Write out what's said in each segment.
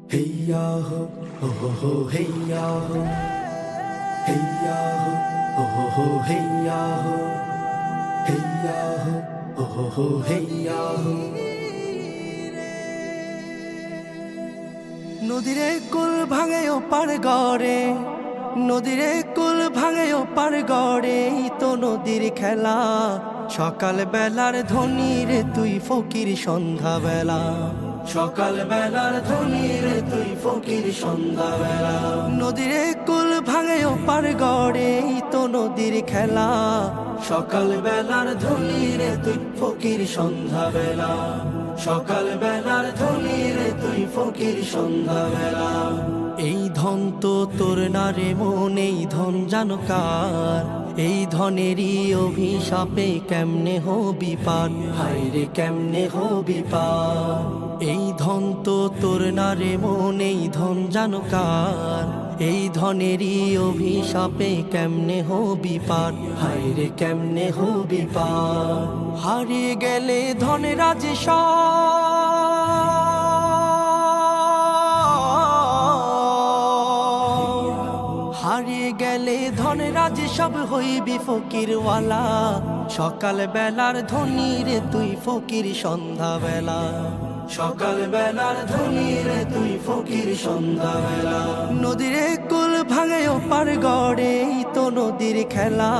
Hey ya ho, hey ya ho, hey ya ho, hey ya ho, hey ya ho, hey ya ho. নদীরে কুল ভাঙে ও পার গড়ে, নদীরে কুল ভাঙে ও পার গড়ে, তো নদীর খেলা। সকাল বেলার ধ্বনি রে তুই ফকির সন্ধ্যা বেলা, সকাল বেলার ধ্বনি রে তুই ফকির সন্ধ্যা বেলা। নদীরে কুল ভাঙে ও পার গড়ে, তো নদীর খেলা। সকাল বেলার ধ্বনি রে তুই ফকির সন্ধ্যা বেলা, সকাল বেলার ধ্বনি রে তুই ফকির সন্ধ্যা বেলা। এই ধন তো তোর না রে মন, এই ধন জানো কার? এই ধনেরই অভিশাপে কেমনে হবি পার, হায় রে কেমনে হবি পার। এই ধন তো তোর না রে মন, এই ধন জানো কার? এই ধনেরই অভিশাপে কেমনে হবি পার, হায় রে কেমনে হবি পার। হারিয়ে গেলে ধনেরাজ হারিয়ে গেলে ধনেরাজ সব হইবি ফকিরওয়ালা। সকাল বেলার ধ্বনি রে তুই ফকির সন্ধ্যা বেলা, সকাল বেলার ধ্বনি রে তুই ফকির সন্ধ্যা বেলা। নদীরে কুল ভাঙে ও পার গড়ে, তো নদীর খেলা।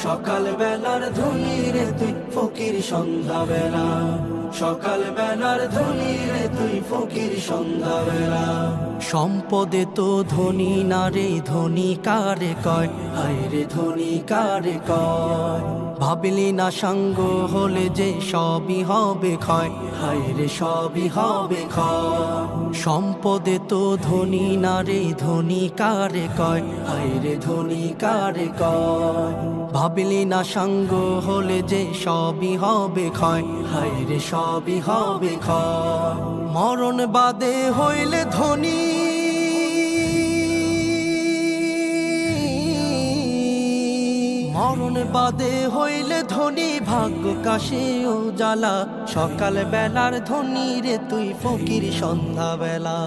সকাল বেলার ধ্বনি রে তুই ফকির সন্ধ্যা বেলা, সকাল বেলার ধ্বনি রে তুই ফকির সন্ধ্যা বেলা। সম্পদে তো ধনী না রে, ধনী কারে কয়, হায় রে ধনী কারে কয়। ভাবলি না সঙ্গ হলে যে সবই হবে ক্ষয়, হায় রে সবই হবে ক্ষয়। সম্পদে তো ধনী না রে, ধনী কারে কয়, হায় রে ধনী কারে কয়। ভাবলি না সঙ্গ হলে যে সবই হবে ক্ষয়, হায় রে সবই হবে ক্ষয়। মরণ বাদে হইলে ধনী, মরণ বাদে হইলে ধনী, ভাগ্য কাশে ও জ্বালা। সকাল বেলার ধ্বনি রে তুই ফকির সন্ধ্যা বেলা,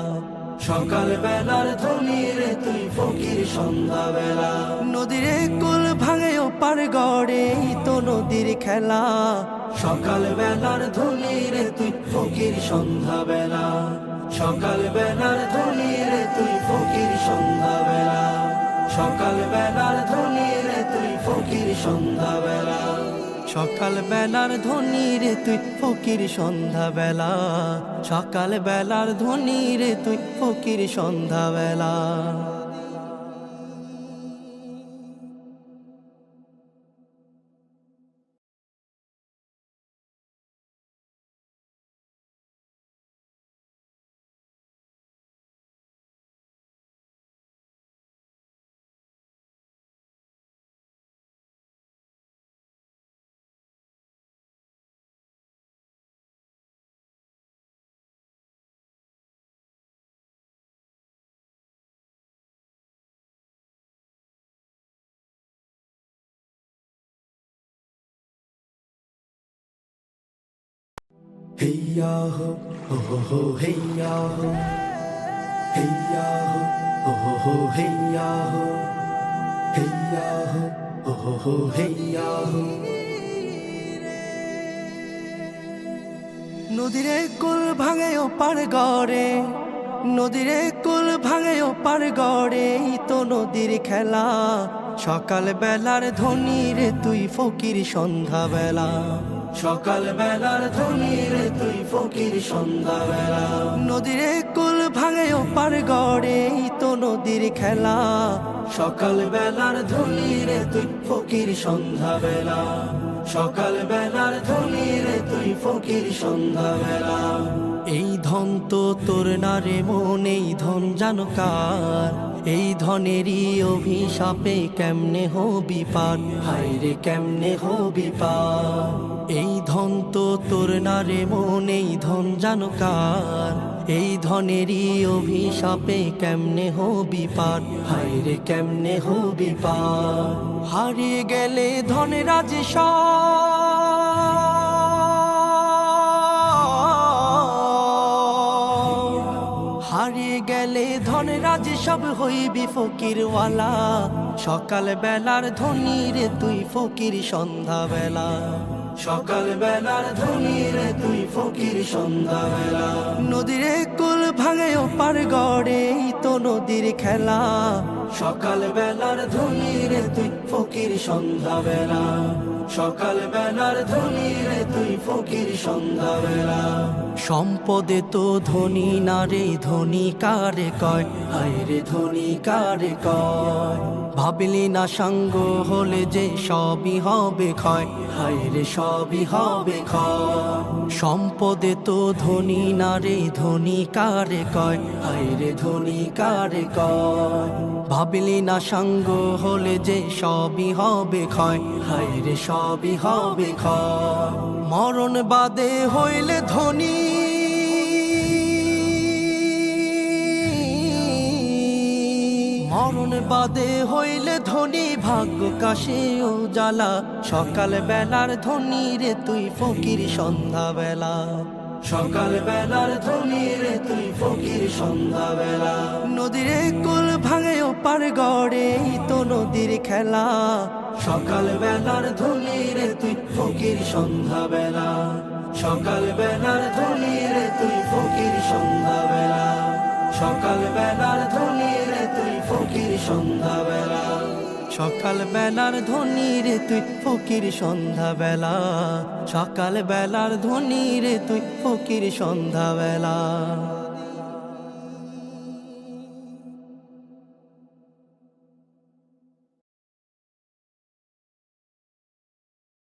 সকাল বেলার ধ্বনি রে তুই ফকির সন্ধ্যা বেলা। নদীরে কুল ভাঙে ও পার গড়ে, তো নদীর খেলা। সকাল বেলার ধ্বনি রে তুই ফকির সন্ধ্যা বেলা, সকাল বেলার ধ্বনি রে তুই ফকির সন্ধ্যা বেলা, সকাল বেলার ধ্বনি রে তুই ফকির সন্ধ্যা বেলা। সকাল বেলার ধ্বনি রে তুই ফকির সন্ধ্যা বেলা, সকাল বেলার ধ্বনি রে তুই ফকির সন্ধ্যা বেলা। Hey ya ho, hey ya ho, hey ya ho, hey ya ho, hey ya ho, hey ya ho. নদীরে কুল ভাঙে ও পার গড়ে, নদীরে কুল ভাঙে ও পার গড়ে, তো নদীর খেলা। সকাল বেলার ধ্বনি রে তুই ফকির সন্ধ্যা বেলা, সকাল বেলার ধ্বনি রে তুই ফকির সন্ধ্যা বেলা। নদীরে কুল ভাঙে ও পার গড়ে, তো নদীর খেলা। সকাল বেলার ধ্বনি রে তুই ফকির সন্ধ্যা বেলা, সকাল বেলার ধ্বনি রে তুই ফকির সন্ধ্যা বেলা। এই ধন তো তোর না রে মন, এই ধন জানো কার? এই ধনেরই অভিশাপে কেমনে হবি পার, হায় রে কেমনে হবি পার। এই ধন তো তোর না রে মন, এই ধন জানো কার? এই ধনেরই অভিশাপে কেমনে হবি পার, হায় রে কেমনে হবি পার। হারিয়ে গেলে ধনেরাজ হারিয়ে গেলে ধন রাজ সব হইবি ফকিরওয়ালা সকাল বেলার ধনী রে তুই ফকির সন্ধ্যা বেলা সকাল বেলার ধনী রে তুই ফকির সন্ধ্যা বেলা নদীর কুল ভাঙে ওপার গড়ে তো নদীর খেলা সকাল বেলার ধনী রে তুই ফকির সন্ধ্যা বেলা সকাল বেলার ধনী রে তুই ফকির সন্ধ্যা বেলা সম্পদে তো ধনী না রে ধনী কারে কয় হায় রে ধনী কারে কয় ভাবলি না সঙ্গ হলে যে সবই হবে ক্ষয় হায় রে সবই হবে ক্ষয় সম্পদে তো ধনী না রে ধনী কারে কয় হায় রে ধনী কারে কয় ভাবলি না সঙ্গ হলে যে সবই হবে ক্ষয় হায় রে সবই হবে ক্ষয় মরণ বাদে হইলে ধনী মরণ বাদে হইলে ধনী ভাগ্য কাশে উজালা সকাল বেলার ধনী রে তুই ফকির সন্ধ্যা বেলা সকাল বেলার ধনী রে তুই ফকির সন্ধ্যা বেলা নদীর কুল ভাঙে ওপার গড়ে তো নদীর খেলা সকাল বেলার ধনী রে তুই ফকির সন্ধ্যা বেলা সকাল বেলার ধনী রে তুই ফকির সন্ধ্যা বেলা সকাল বেলার ধনী রে তুই ফকির সন্ধ্যা বেলা সকাল বেলার ধনী রে তুই ফকির সন্ধ্যা বেলা সকাল বেলার ধনী রে তুই ফকির সন্ধ্যা বেলা